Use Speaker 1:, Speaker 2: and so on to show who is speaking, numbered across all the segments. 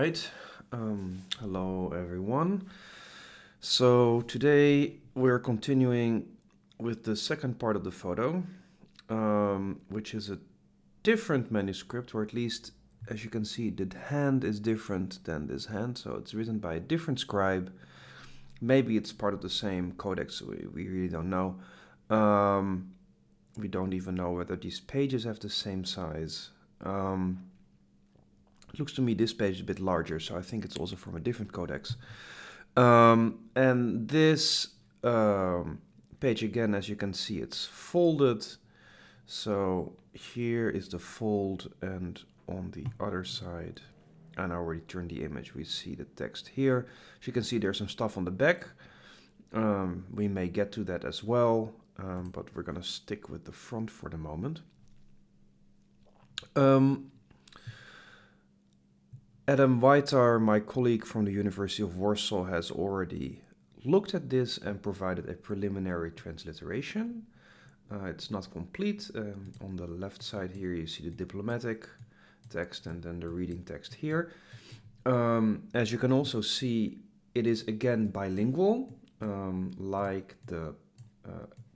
Speaker 1: right. Hello, everyone. So today we're continuing with the second part of the photo, which is a different manuscript, or at least, as you can see, the hand is different than this hand. So it's written by a different scribe. Maybe it's part of the same codex. We really don't know. We don't even know whether these pages have the same size. It looks to me this page is a bit larger, so I think it's also from a different codex. And this page, again, as you can see, it's folded. So here is the fold, and on the other side, and I already turned the image, we see the text here. As you can see, there's some stuff on the back. We may get to that as well, but we're going to stick with the front for the moment. Adam Łajtar, my colleague from the University of Warsaw, has already looked at this and provided a preliminary transliteration. It's not complete. On the left side here you see the diplomatic text and then the reading text here. As you can also see, it is again bilingual, like the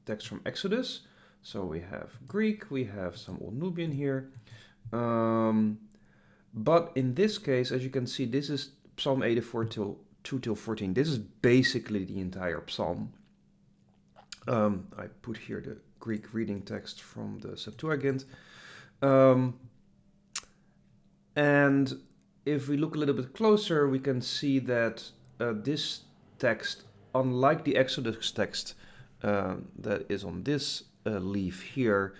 Speaker 1: text from Exodus. So we have Greek, we have some Old Nubian here. But in this case, as you can see, this is Psalm 84 till 2 till 14. This is basically the entire psalm. I put here the Greek reading text from the Septuagint. And if we look a little bit closer, we can see that this text, unlike the Exodus text that is on this leaf here,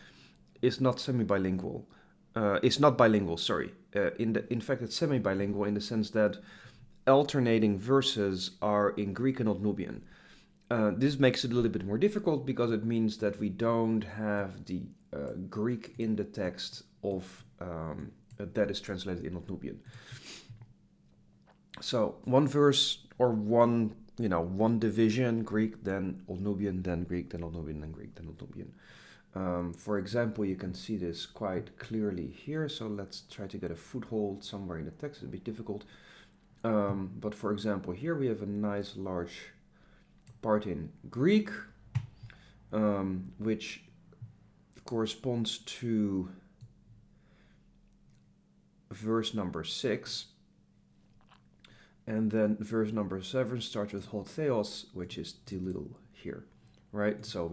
Speaker 1: is not semi-bilingual. It's not bilingual, sorry. In fact, it's semi-bilingual in the sense that alternating verses are in Greek and Old Nubian. This makes it a little bit more difficult because it means that we don't have the Greek in the text of that is translated in Old Nubian. So one verse or one division, Greek, then Old Nubian, then Greek, then Old Nubian, then Greek, then Old Nubian. For example, you can see this quite clearly here, so let's try to get a foothold somewhere in the text. It'll be difficult. But for example, here we have a nice large part in Greek, which corresponds to verse number 6. And then verse number 7 starts with hol theos, which is tilil here. Right, so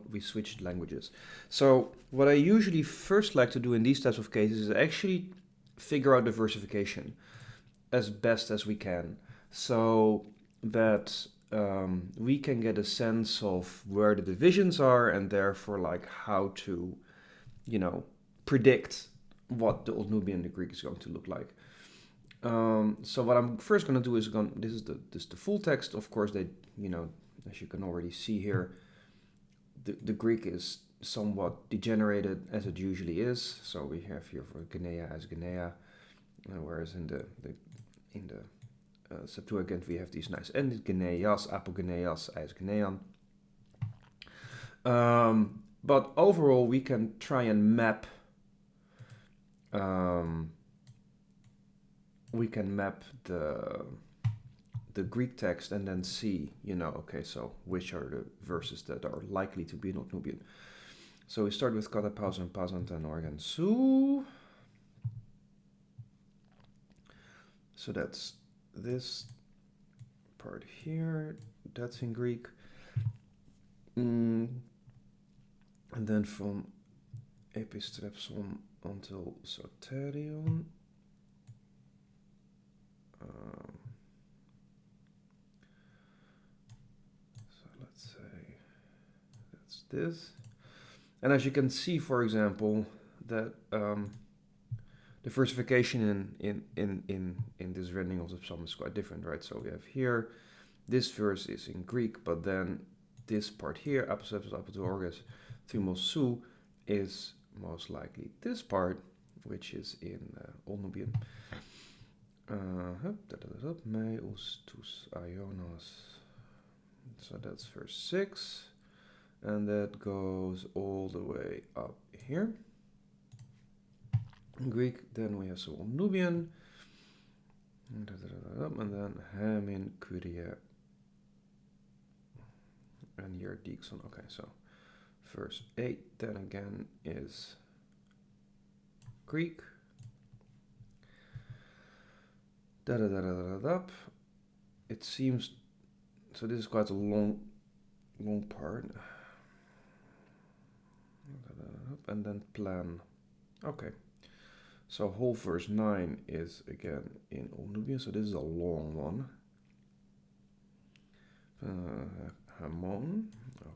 Speaker 1: we switched languages. So what I usually first like to do in these types of cases is actually figure out the versification as best as we can, so that we can get a sense of where the divisions are and therefore like how to, predict what the Old Nubian and the Greek is going to look like. So what I'm first going to do is this is the full text. Of course, as you can already see here, the Greek is somewhat degenerated, as it usually is. So we have here for Genea as Genea, whereas in the Septuagint we have these nice ended Geneias, Apogeneias as Genean. But overall, we can try and map. We can map the Greek text and then see, okay, so which are the verses that are likely to be in Old Nubian. So we start with kata pausan, pasant, and organ su. So that's this part here, that's in Greek. And then from epistrepson until soterion. So let's say that's this. And as you can see, for example, that the versification in this rendering of the psalm is quite different, right? So we have here, this verse is in Greek, but then this part here, aposeps apotorges thumos su, is most likely this part, which is in Old Nubian. Meus tus aionos. So that's verse 6, and that goes all the way up here. In Greek, then we have some Old Nubian, And then Hamin, Kurie, and here Dixon. Okay, so verse 8 then again is Greek. It seems, so this is quite a long part. And then plan. Okay. So whole verse 9 is again in Old Nubian, so this is a long one. Hamon.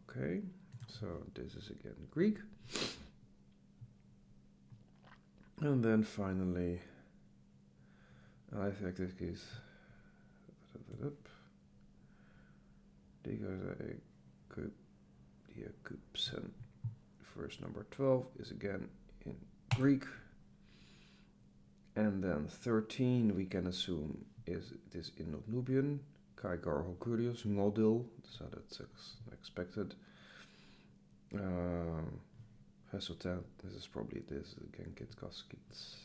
Speaker 1: Okay. So this is again Greek. And then finally, I think this is verse number 12 is again in Greek. And then 13 we can assume is this in Old Nubian. Kai Garho Curious, Modil, so that's expected. Hesotan, this is probably this again, Kit Kaskits.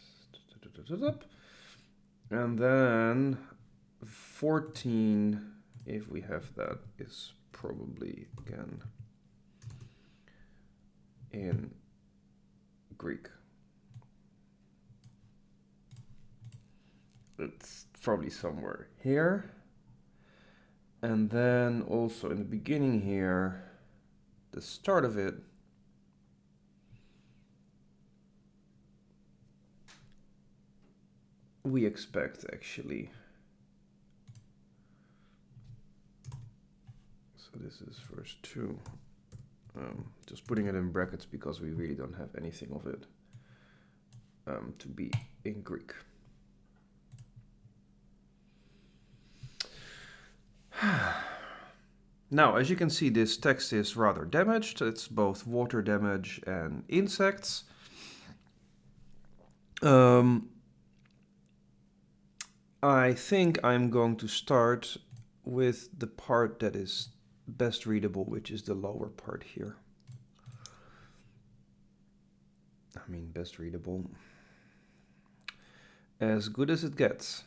Speaker 1: And then 14, if we have that, is probably again in Greek. It's probably somewhere here. And then also in the beginning here, the start of it, we expect actually. So this is verse 2. Just putting it in brackets because we really don't have anything of it to be in Greek. Now, as you can see, this text is rather damaged. It's both water damage and insects. I think I'm going to start with the part that is best readable, which is the lower part here. I mean, best readable. As good as it gets.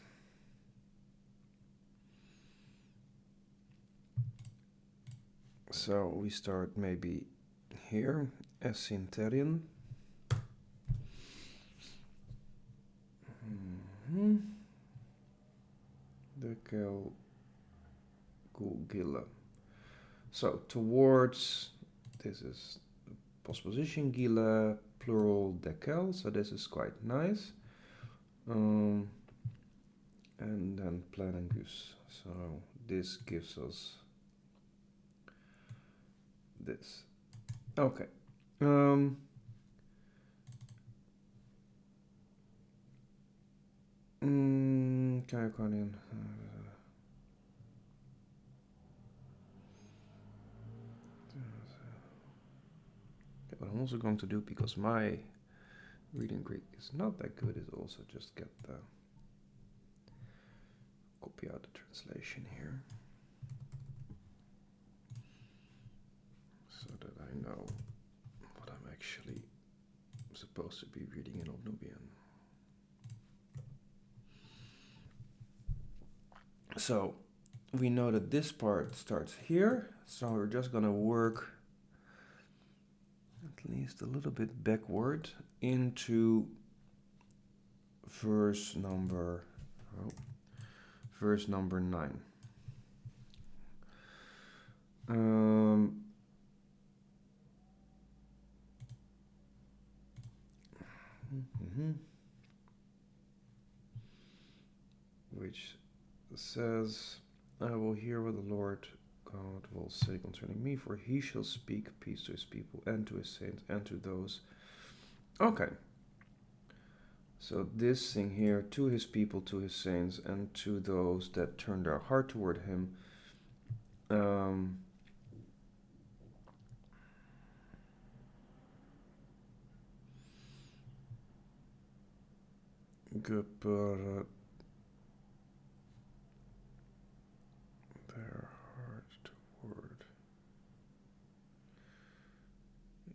Speaker 1: So we start maybe here, Essinterian. Dekel Gila. So towards, this is postposition Gila, plural Dekel, so this is quite nice. And then Planangus. So this gives us this. Okay. Kaikonian. What I'm also going to do, because my reading Greek is not that good, is also just get the copy out the translation here, so that I know what I'm actually supposed to be reading in Old Nubian. So we know that this part starts here, so we're just gonna work at least a little bit backward into verse number 9. Which says, I will hear what the Lord God will say concerning me, for he shall speak peace to his people and to his saints and to those. Okay. So this thing here, to his people, to his saints, and to those that turn their heart toward him. Their heart toward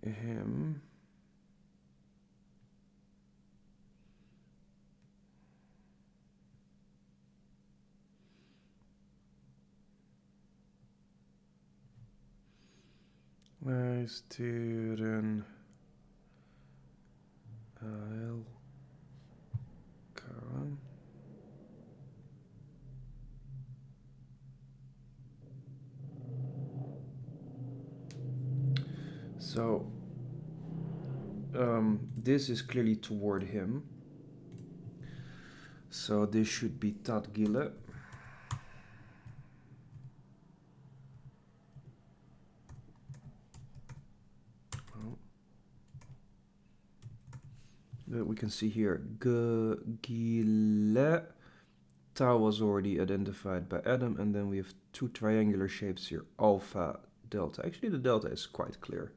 Speaker 1: him. Luisteren. Elkaar. So this is clearly toward him. So this should be Tadgile. We can see here Gile. Tau was already identified by Adam, and then we have two triangular shapes here, alpha, delta. Actually, the delta is quite clear.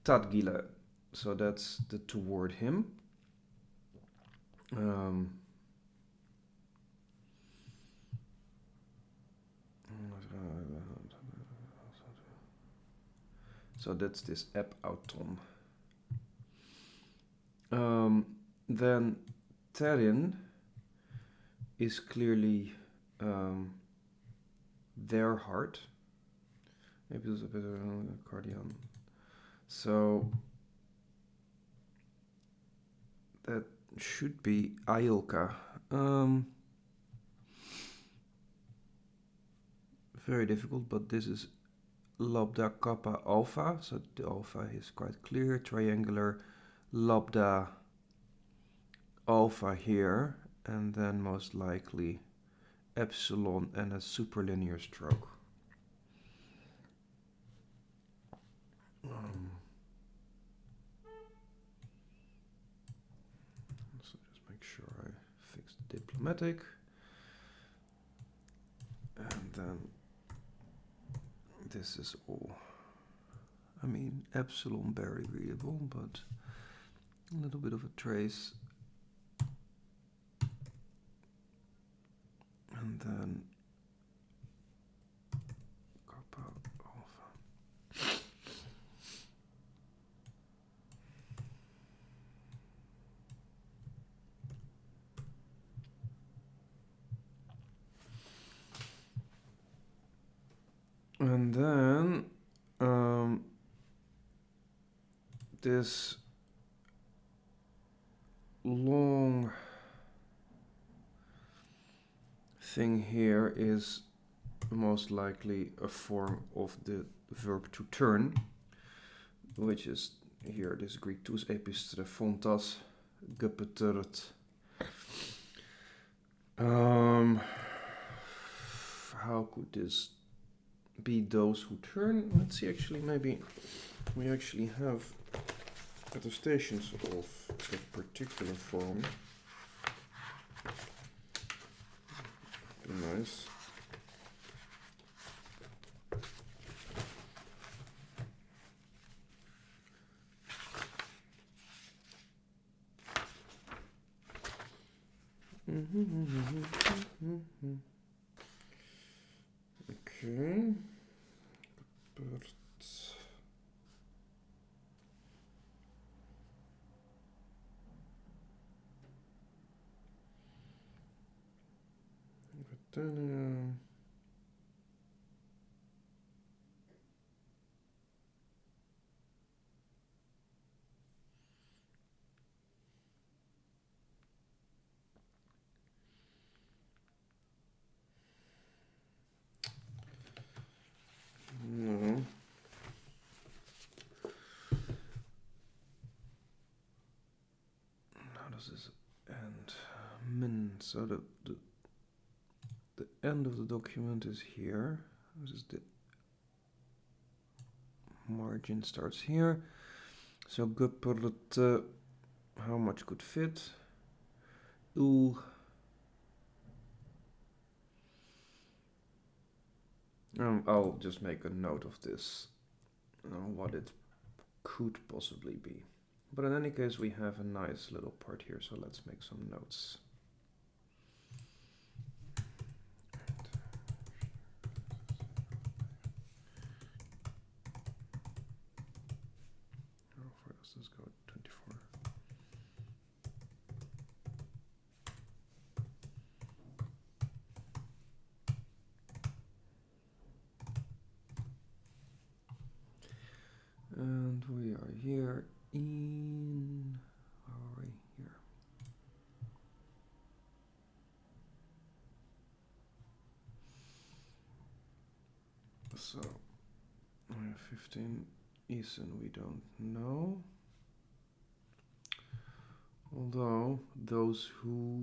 Speaker 1: Tadgile. So that's the toward him. So that's this ep auton. Then Terin is clearly their heart. Maybe there's a bit of a cardian. So that should be Ailka. Very difficult, but this is lambda kappa alpha. So the alpha is quite clear. Triangular lambda alpha here, and then most likely epsilon and a superlinear stroke. So just make sure I fix the diplomatic, and then this is all. I mean, epsilon very readable, but a little bit of a trace. And then kappa alpha. And then this long thing here is most likely a form of the verb to turn, which is here this Greek tous epistre fontas gepetert. How could this be those who turn? Let's see, actually, maybe we actually have attestations of that particular form. Be nice. Okay. Then, no. How does this end? Min. So the end of the document is here. This is the margin starts here. So gepert, how much could fit? Ooh. I'll just make a note of this, what it could possibly be. But in any case, we have a nice little part here, so let's make some notes. Where does this go? 24. here in, where are we here? So we have 15 is and we don't know. Although those who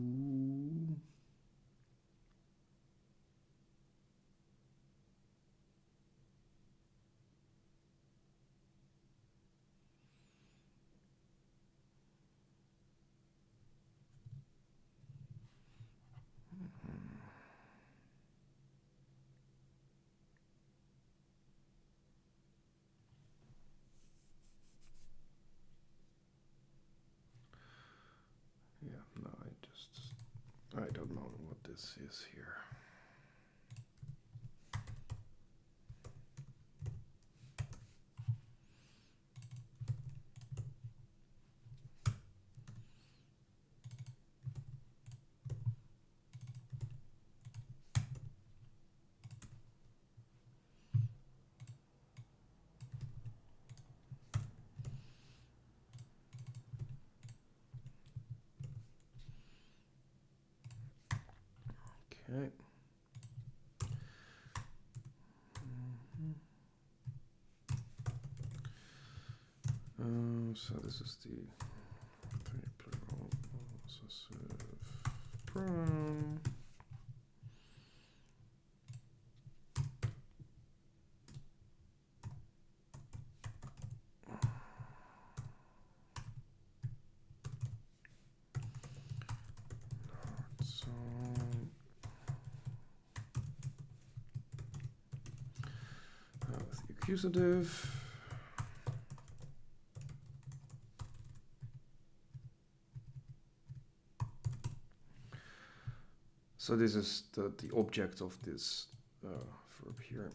Speaker 1: no, I don't know what this is here. Okay. So this is the three plural possessive pronoun. So with the accusative. So this is the object of this verb here.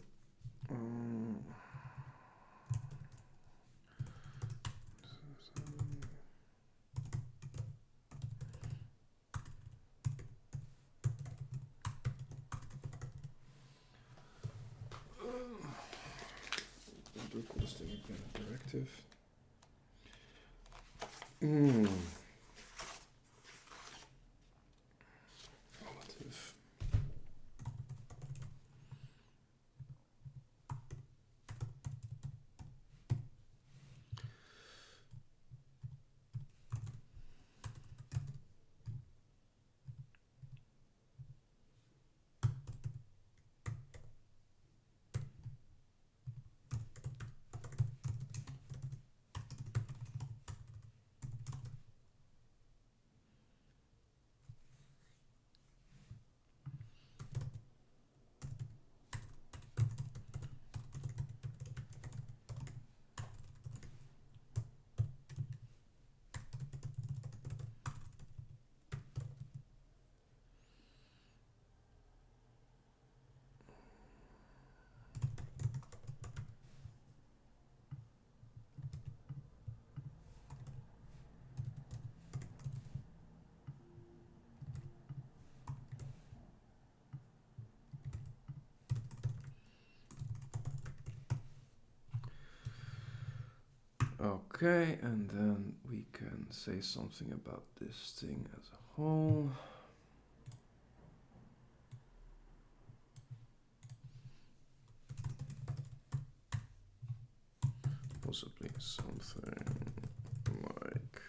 Speaker 1: Do call this thing again a directive. Relative. Okay, and then we can say something about this thing as a whole. Possibly something like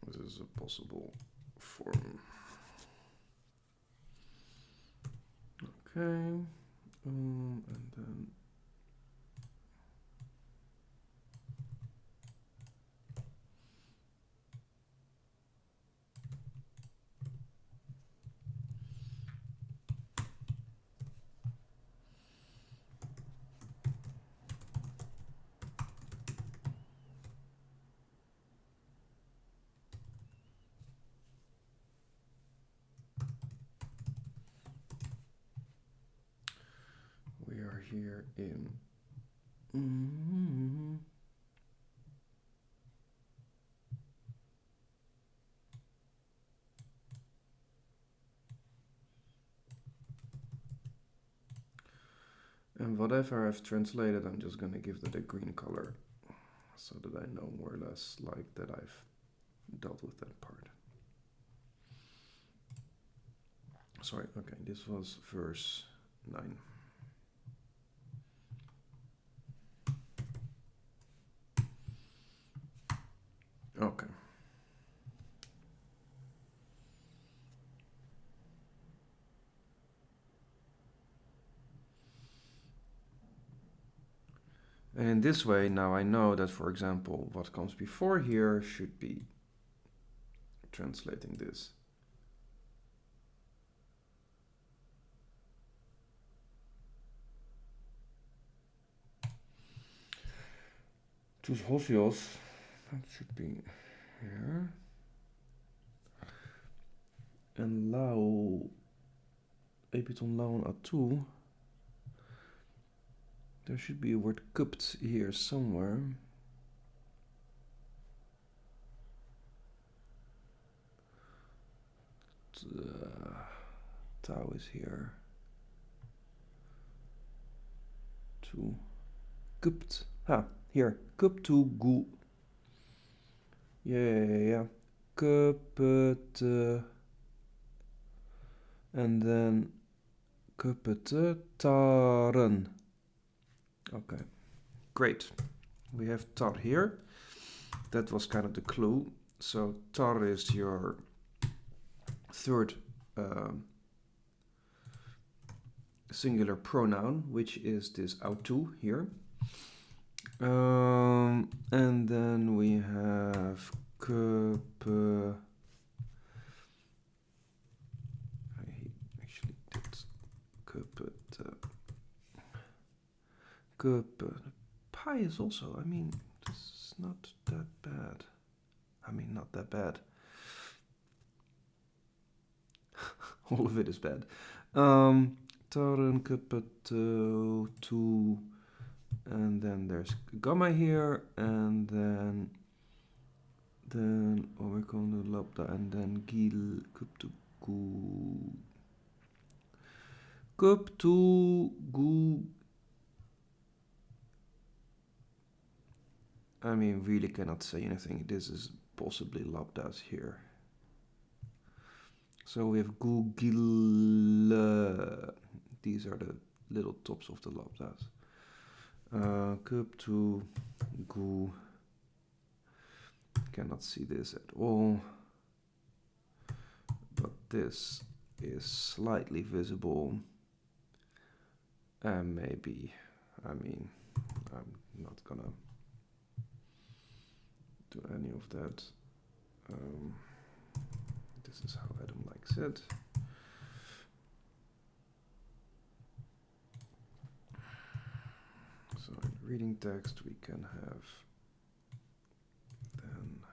Speaker 1: this is a possible form. Okay, and then we are here in And whatever I've translated, I'm just going to give that a green color so that I know more or less like that I've dealt with that part. Sorry, okay, this was verse 9. Okay. And in this way, now I know that, for example, what comes before here should be translating this. Tus hosios, that should be here. And lau, epiton laun atu. There should be a word cupt here somewhere. Tau is here. To cupt. Ah, here. Cup to gu. Yeah. Cupet. And then cupete taren. Okay, great. We have tar here. That was kind of the clue. So tar is your third singular pronoun, which is this autu here. And then we have cup. I actually did cupet. Pi is also, I mean, this is not that bad. I mean, not that bad. All of it is bad. Taren, cupet, two, and then there's gamma here, and then we're going to lambda, and then gil, cup to gu, cup to gu. I mean, really cannot say anything. This is possibly lambdas here. So we have gu, gil. These are the little tops of the lambdas. Cup to gu. Cannot see this at all. But this is slightly visible. And maybe, I mean, I'm not gonna do any of that. This is how Adam likes it. So in reading text we can have then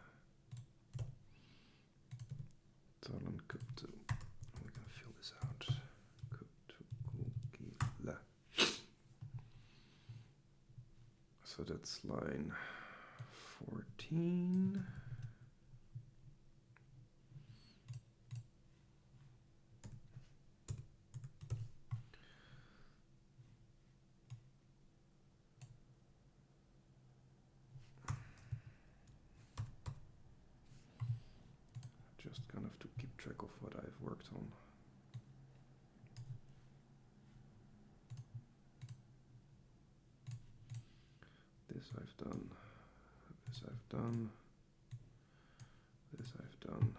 Speaker 1: Talen cup to, we can fill this out. Cup to gila. So that's line 14. Just kind of to keep track of what I've worked on. This I've done, this I've done, this I've done,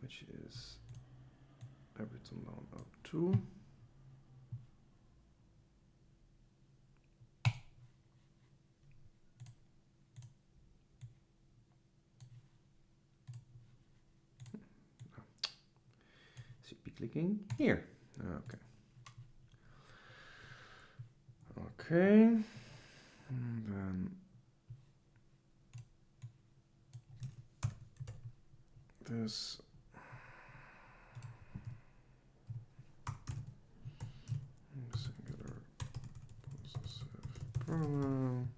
Speaker 1: which is everything down up to. Should be clicking here. Okay. Okay. And then this singular possessive pronoun.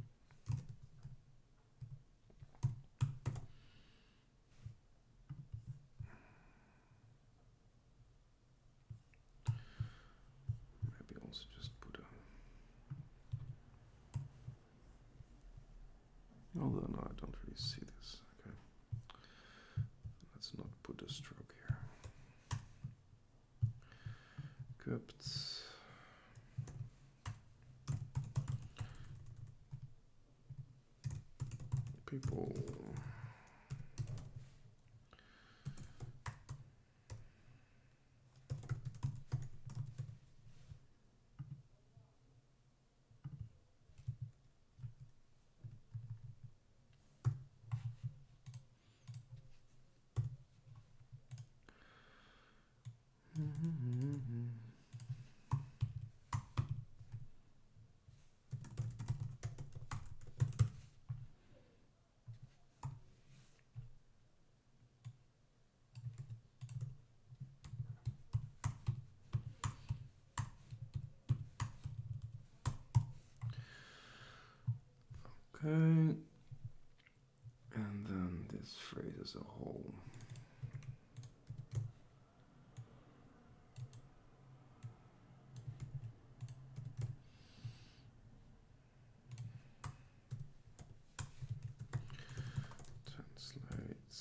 Speaker 1: Maybe Although, no, I don't really see this. Okay. Let's not put a stroke here. Cups. People. Okay, and then this phrase as a whole. Translates.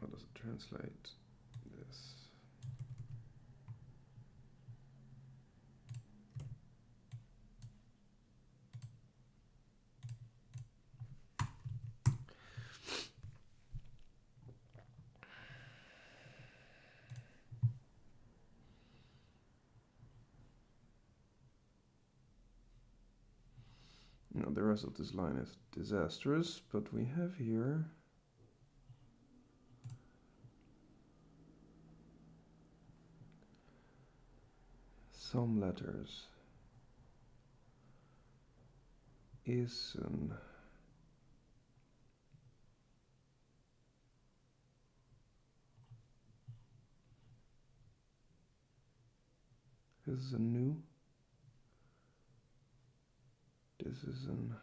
Speaker 1: How does it translate this? No, the rest of this line is disastrous, but we have here some letters. Isen. This is a new. This is an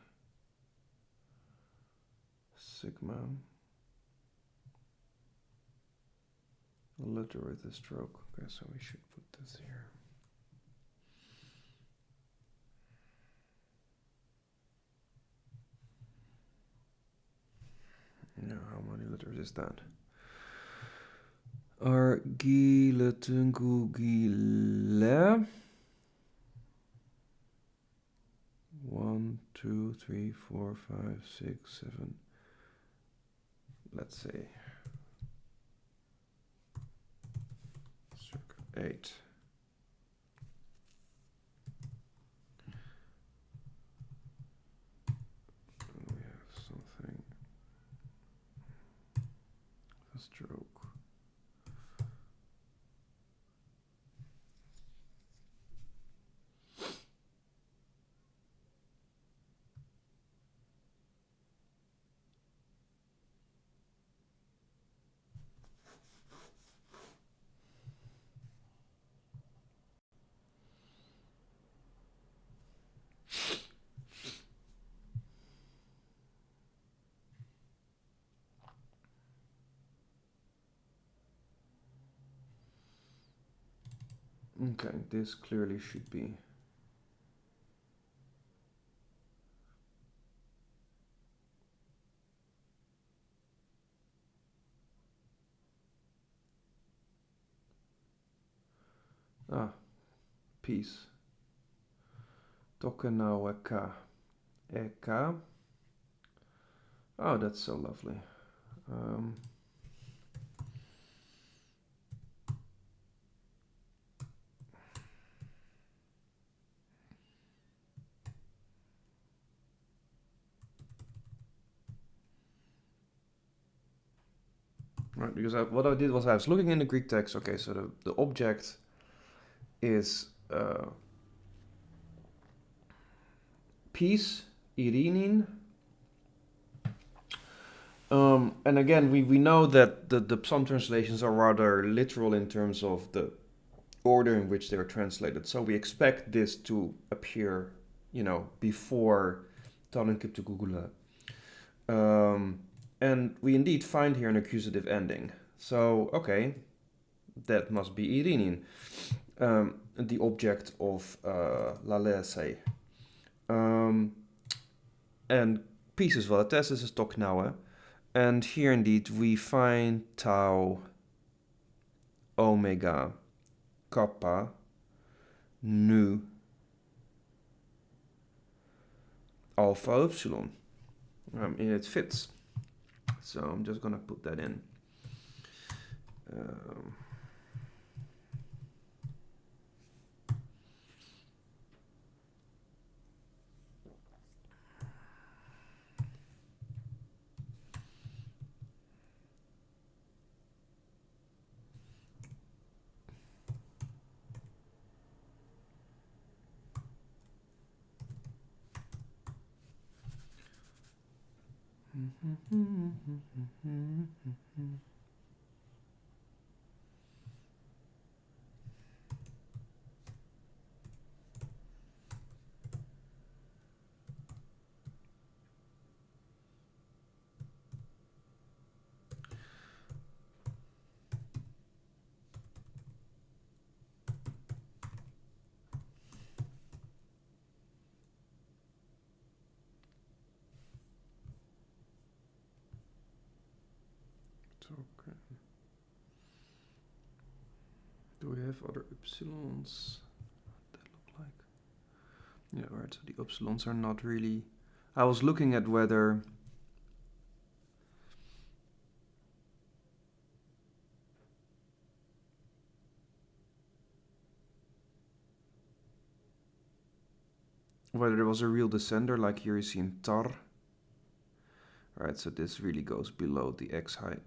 Speaker 1: sigma. A letter with a stroke. Okay, so we should put this here. Now, how many letters is that? Argiletungugile. 1, 2, 3, 4, 5, 6, 7. Let's say 8. And we have something. A stroke. Okay, this clearly should be peace. Tokenaueka. Eka. Oh, that's so lovely. Right, because what I did was I was looking in the Greek text. Okay, so the object is peace, irinin. And again, we know that some translations are rather literal in terms of the order in which they are translated. So we expect this to appear, before Talenkiptugugula. And we indeed find here an accusative ending. So, okay, that must be irinin. the object of la lese. And pieces wat het test is toch nou. And here indeed we find tau, omega, kappa, nu, alpha, epsilon. And it fits. So I'm just gonna put that in. Okay. Do we have other epsilons that look like? Yeah, right, so the epsilons are not really... I was looking at whether there was a real descender, like here you see in tar. Alright, so this really goes below the x height.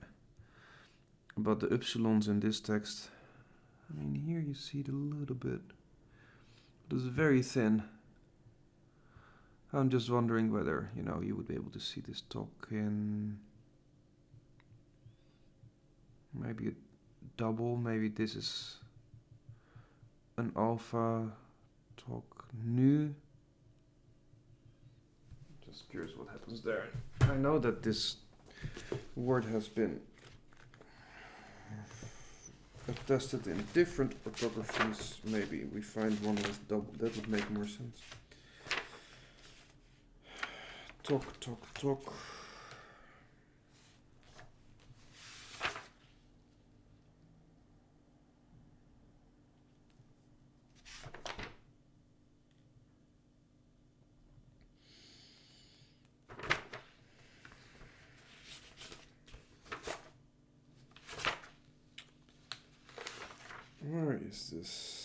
Speaker 1: But the epsilons in this text, I mean, here you see it a little bit. But it's very thin. I'm just wondering whether, you know, you would be able to see this talk in maybe a double. Maybe this is an alpha talk nu. Just curious what happens there. I know that this word has been attested in different orthographies. Maybe we find one with double. That would make more sense. Talk, talk, talk. Where is this?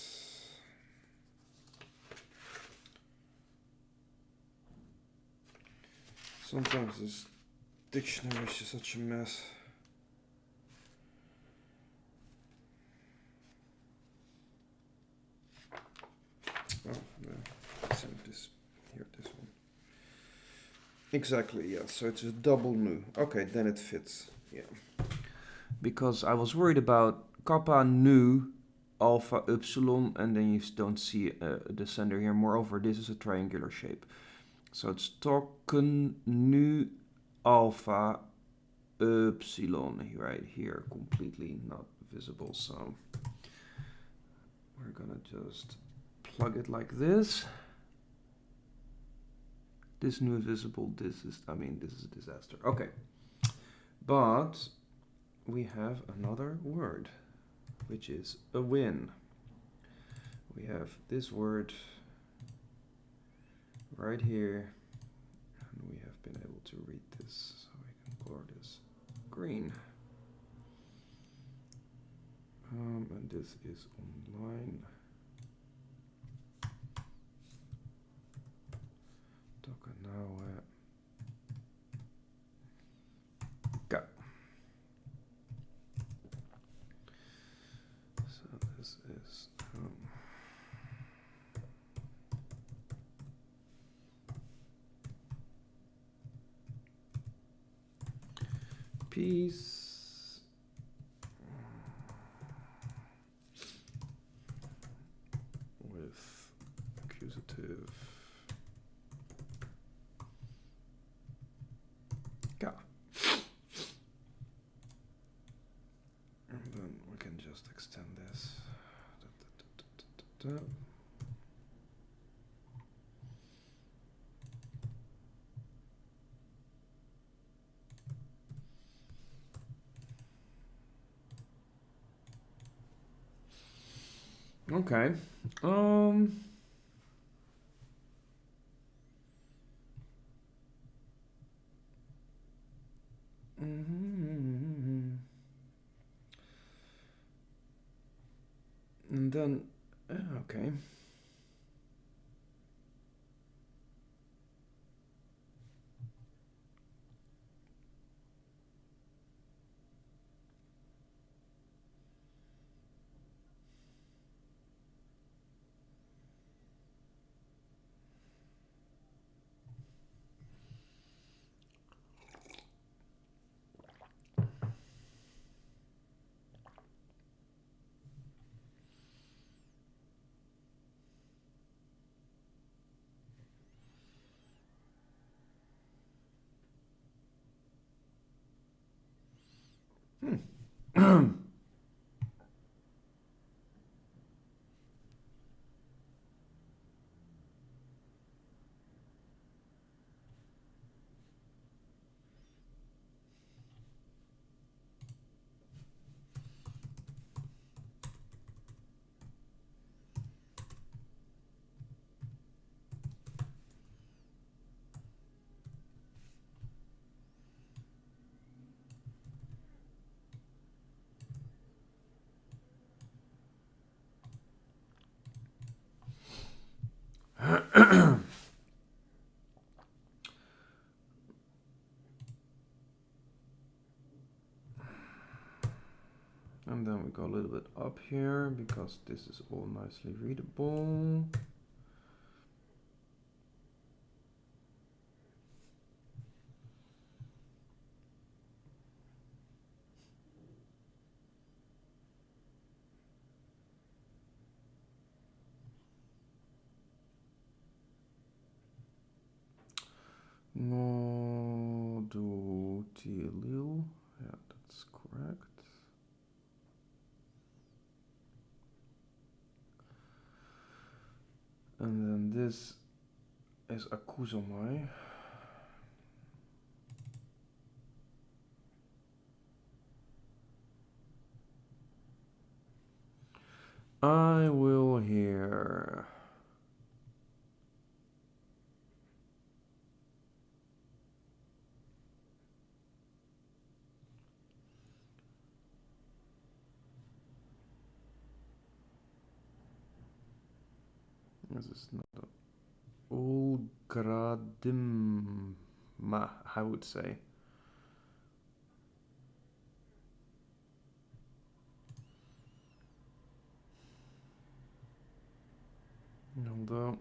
Speaker 1: Sometimes this dictionary is just such a mess. Oh, no. It's in this, here, this one. Exactly, yeah, so it's a double nu. Okay, then it fits, yeah. Because I was worried about kappa, nu, alpha, epsilon, and then you don't see a descender here. Moreover, this is a triangular shape. So it's token nu alpha epsilon right here, completely not visible. So we're gonna just plug it like this. This nu is visible. This is, I mean, this is a disaster. Okay, but we have another word, which is a win. We have this word right here, and we have been able to read this, so we can color this green. And this is online. Toca now. Go. So this is peace with accusative ga. And then we can just extend this. that. Okay. And then, okay. And then we go a little bit up here because this is all nicely readable. Modutilil, yeah, that's correct. And then this is akuzomai. I will hear. This is not a Ulgradimma, I would say. Although,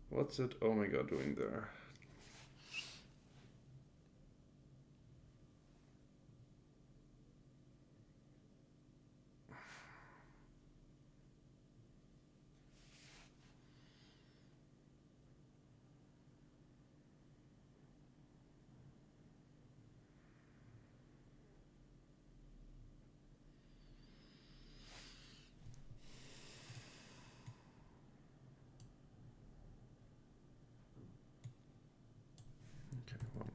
Speaker 1: what's it Omega doing there? Okay, well.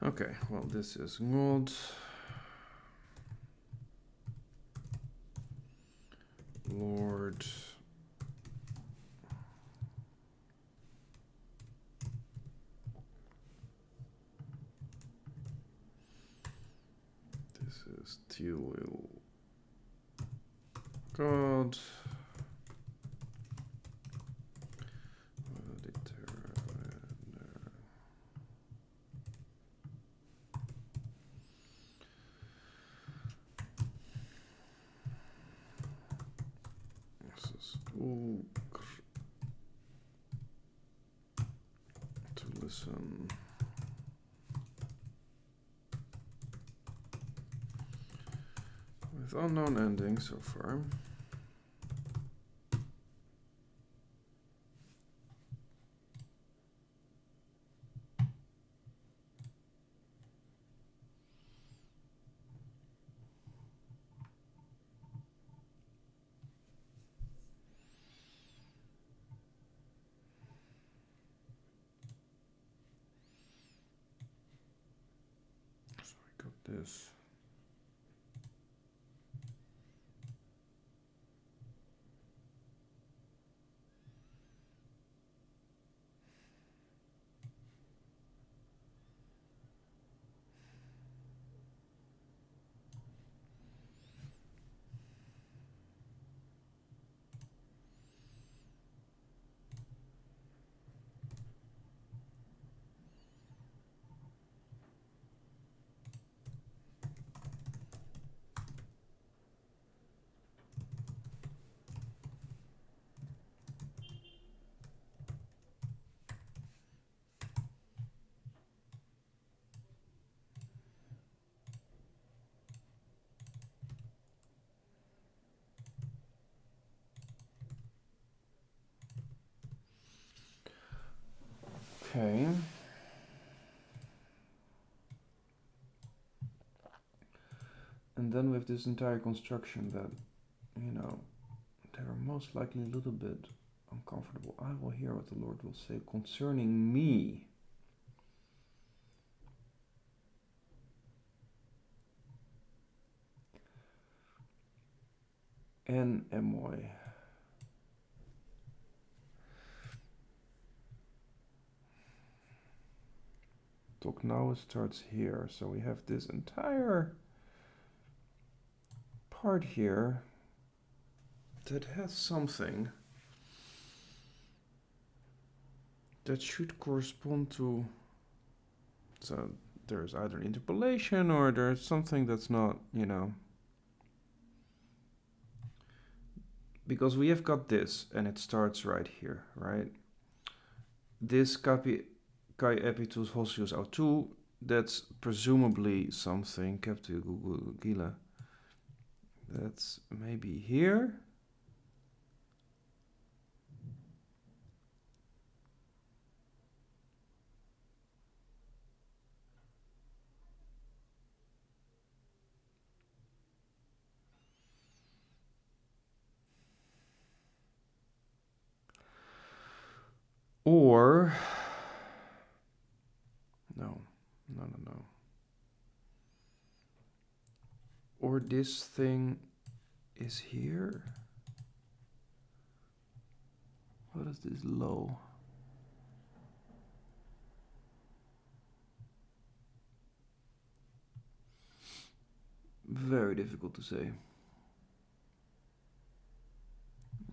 Speaker 1: Okay, well, this is Ngod. Lord. This is called to listen with unknown endings so far. So we got this. Okay. And then we have this entire construction that, you know, they are most likely a little bit uncomfortable. I will hear what the Lord will say concerning me. N-M-Y. Talk now starts here. So we have this entire part here that has something that should correspond to, so there's either an interpolation or there's something that's not, you know, because we have got this and it starts right here, right? This kai epitus hosius autou, that's presumably something, captu gila, that's maybe here. Or, no. Or this thing is here. What is this low? Very difficult to say.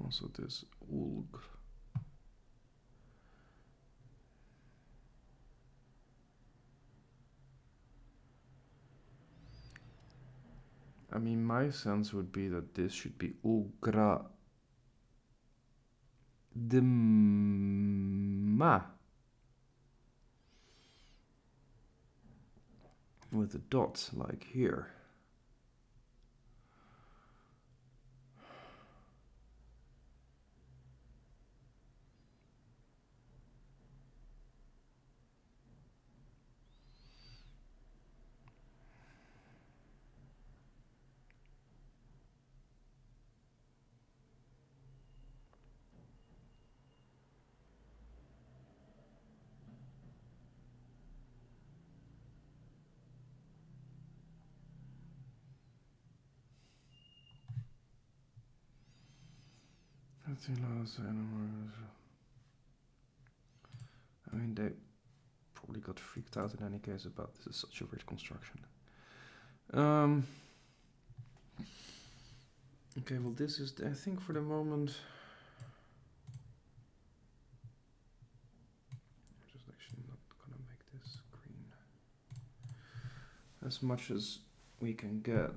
Speaker 1: Also this ulg. I mean, my sense would be that this should be ugra dma with a dot like here. I mean, they probably got freaked out in any case about this is such a weird construction. Okay, well this is, I think for the moment, I'm just actually not gonna make this green as much as we can get.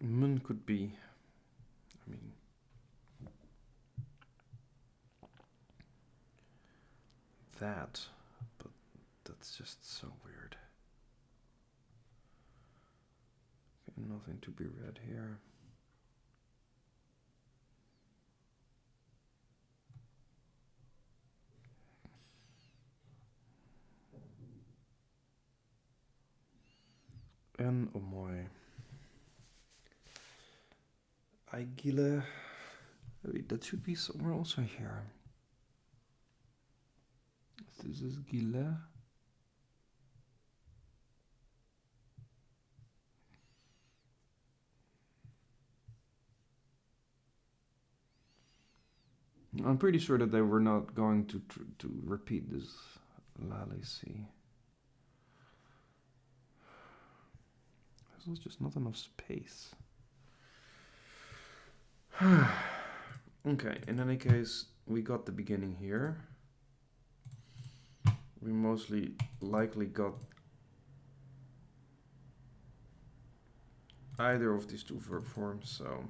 Speaker 1: Mun could be, I mean, that, but that's just so weird. Okay, nothing to be read here. En mooi. Aigile. That should be somewhere also here. This is Gile. I'm pretty sure that they were not going to repeat this Lalisi. There's just not enough space. Okay, in any case, we got the beginning here. We mostly likely got either of these two verb forms, so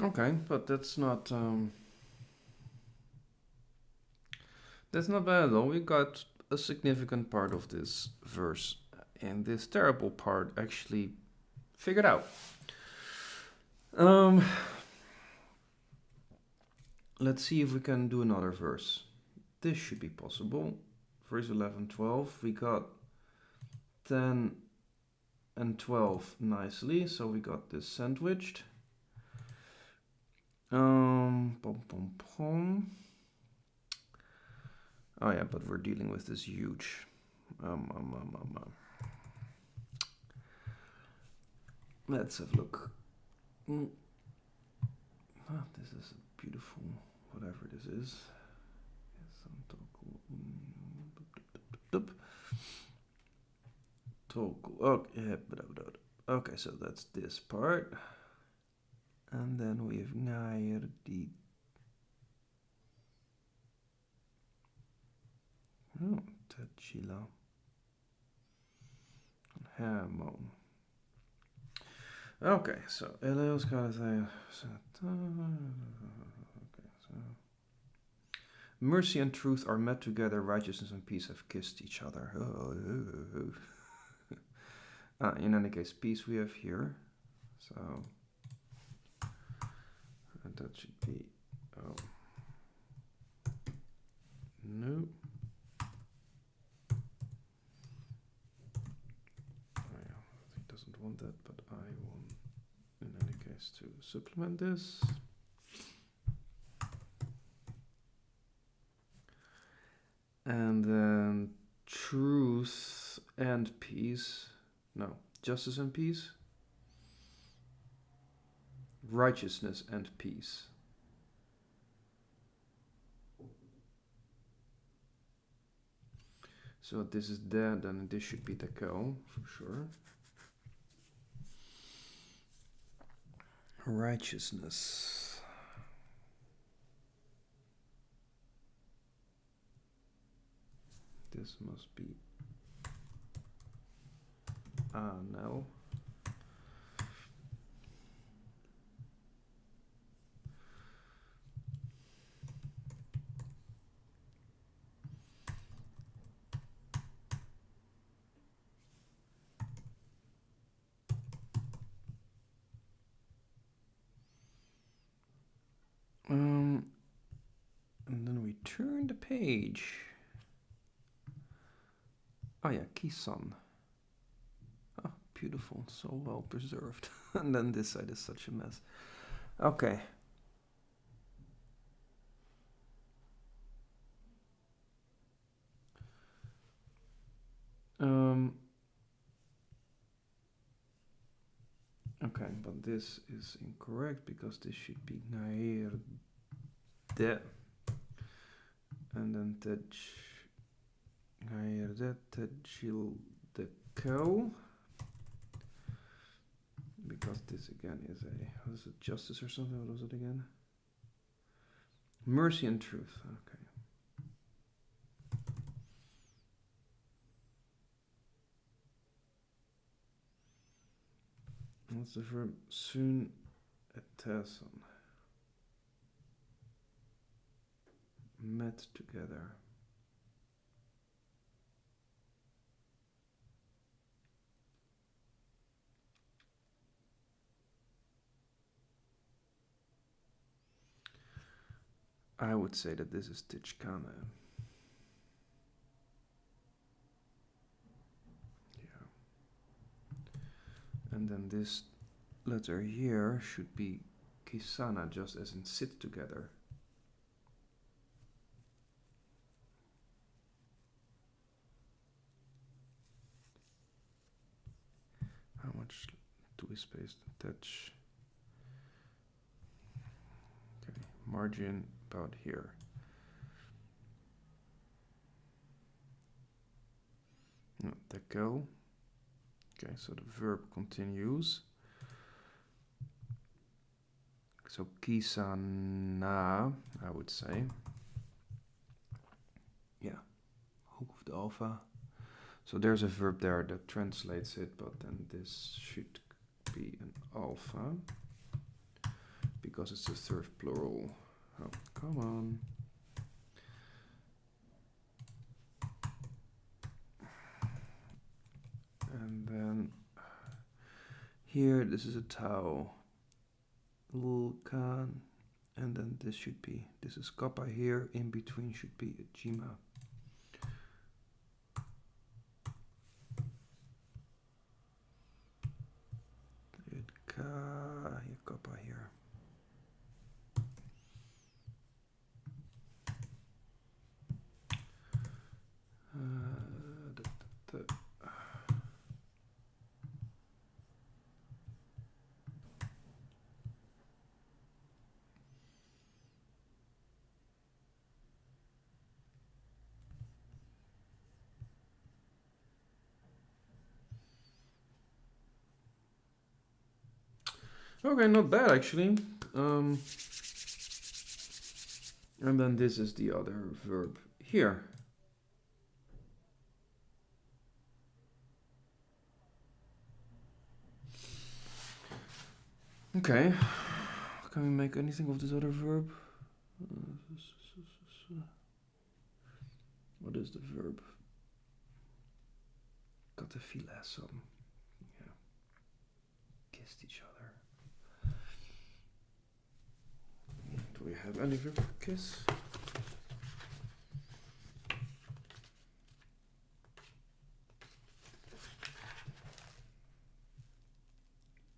Speaker 1: okay, but that's not bad at all. We got a significant part of this verse, and this terrible part actually figured out. Let's see if we can do another verse. This should be possible. Verse 11, 12. We got 10 and 12 nicely, so we got this sandwiched. Pom, pom, pom. Oh yeah, but we're dealing with this huge. Let's have a look. This is a beautiful, whatever this is. Okay, okay, so that's this part. And then we have Ngairdi. Oh, Tachila. Hamon. Okay, so Elios got okay, so mercy and truth are met together, righteousness and peace have kissed each other. In any case, peace we have here. So and that should be no. He doesn't want that, but I want in any case to supplement this. And then truth and peace. No, justice and peace. Righteousness and peace. So this is there, then this should be the cow for sure. Righteousness. This must be no. And then we turn the page. Oh yeah, Kisan. Oh, beautiful, so well preserved. And then this side is such a mess. Okay. Okay, but this is incorrect because this should be Nair de. And then Nair de Tejil de Co. Because this again is what is it, justice or something? What was it again? Mercy and truth. Okay. What's the verb? Soon eteson. Met together. I would say that this is Tichkana. Yeah. And then this letter here should be Kisana, just as in sit together. How much do we space the touch? Okay, margin about here. No, go. Okay, so the verb continues. So kisana, I would say. Yeah, hook of the alpha. So there's a verb there that translates it, but then this should be an alpha because it's the third plural. Oh, come on. And then here, this is a tau. Vulkan. And then this should be, this is kappa here. In between should be a jima. Kappa here. Okay, not bad actually. And then this is the other verb here. Okay, can we make anything of this other verb? What is the verb? Got the feel as some. Yeah. Kissed each other. Do we have any verb for kiss?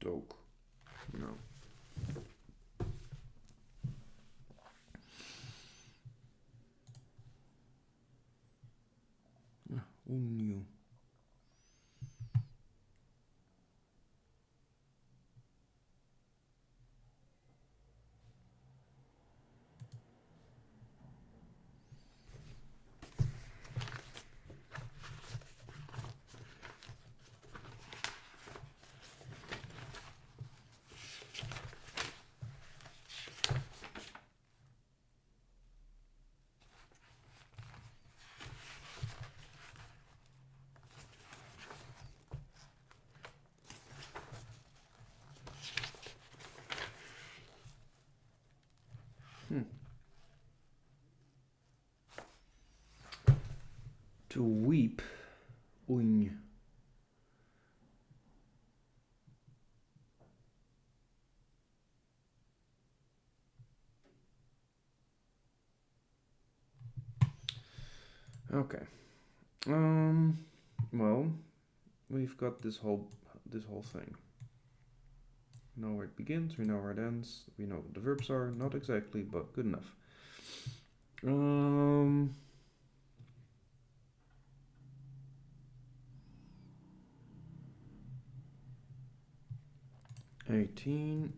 Speaker 1: Dog. No. Who knew? To weep. Uñ. Okay. Well, we've got this whole thing. We know where it begins, we know where it ends, we know what the verbs are, not exactly, but good enough. 18.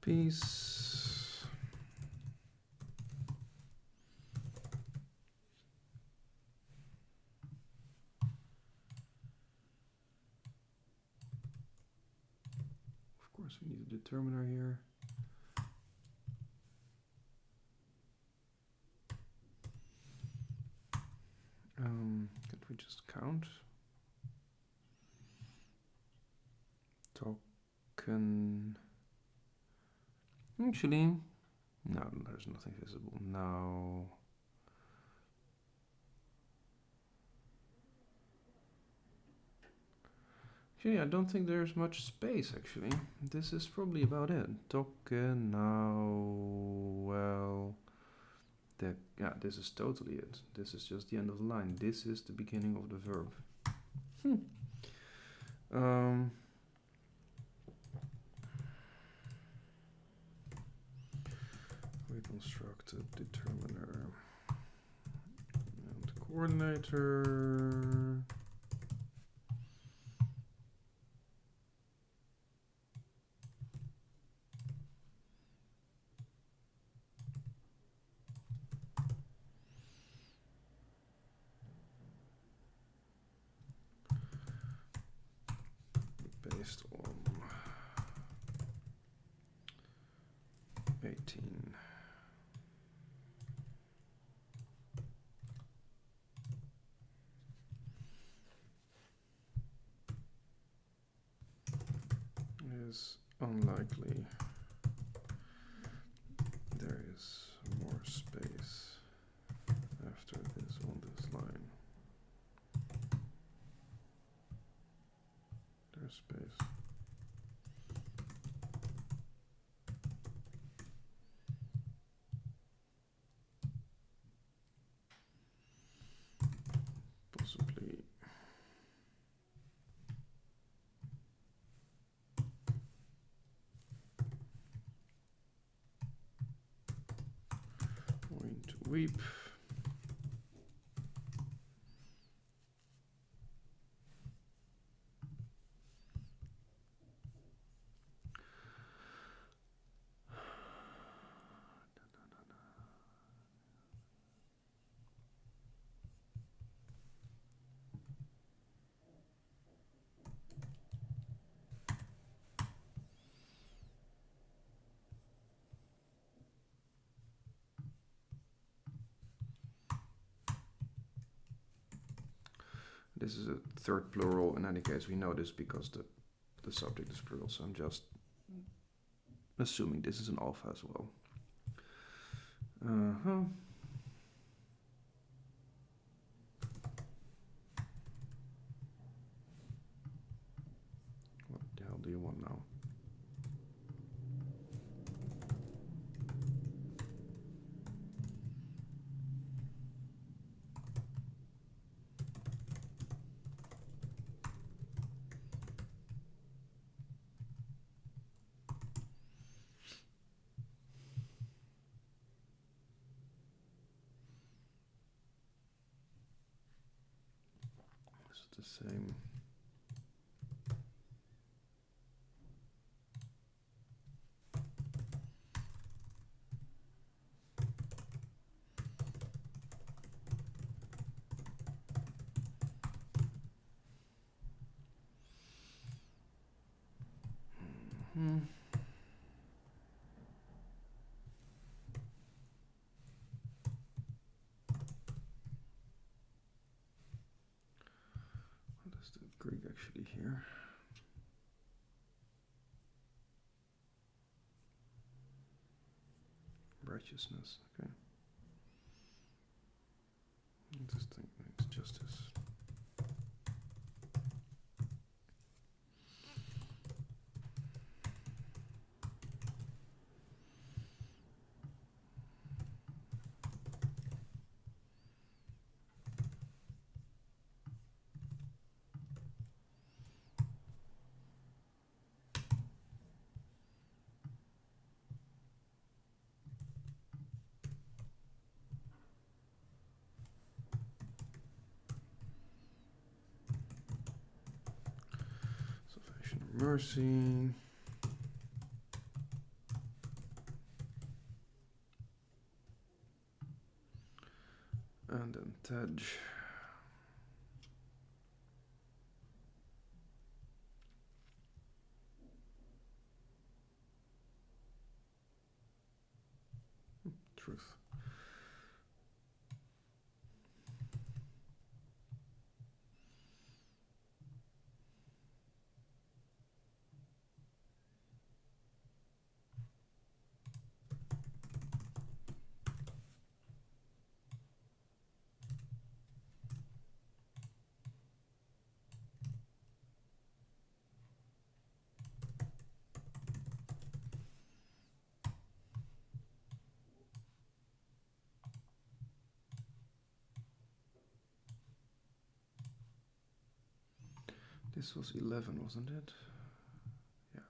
Speaker 1: Peace. Of course, we need a determiner here. Can't we just count? Token. Actually, no, there's nothing visible now. Actually, I don't think there's much space, actually. This is probably about it. Token now, well, yeah, this is totally it. This is just the end of the line. This is the beginning of the verb. Reconstructed determiner and coordinator. Based on 18. is unlikely there is more space after this on this line. There's space. Possibly going to weep. This is a third plural. In any case, we know this because the subject is plural, so I'm just assuming this is an alpha as well. What the hell do you want now? The same. What is the Greek actually here? Righteousness, okay. This thing makes justice. Mercy. And then Tej. Truth. This was 11, wasn't it? Yeah.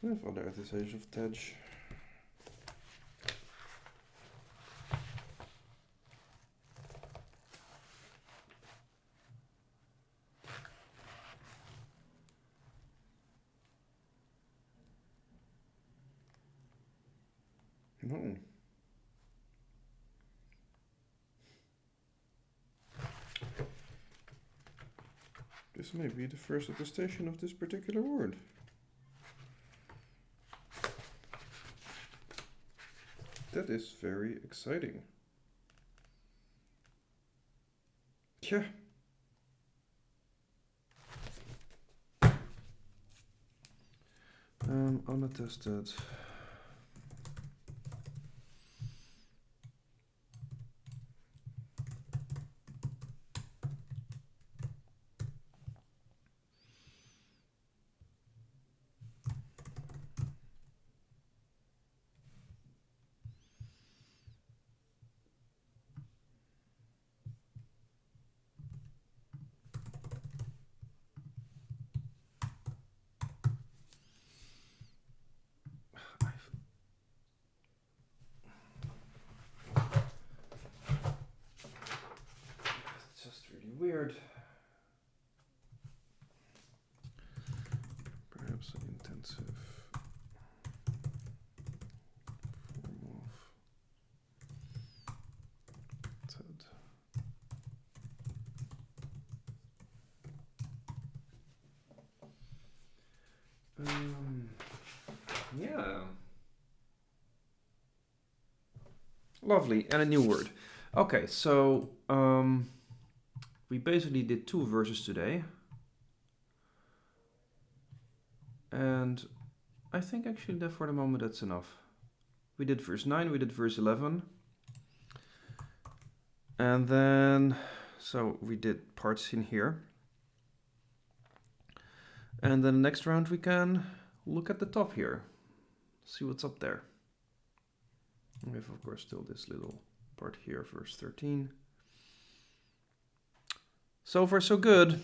Speaker 1: I have other utilization of tej. No. This may be the first attestation of this particular word. That is very exciting. Yeah. Unattested. It's just really weird. Perhaps an intensive form of TED. Yeah. Lovely, and a new word. Okay, so we basically did 2 verses today. And I think actually that for the moment that's enough. We did verse 9, we did verse 11. And then, so we did parts in here. And then next round we can look at the top here. See what's up there. We have of course still this little part here, verse 13. So far so good.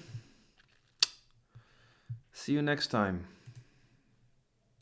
Speaker 1: See you next time.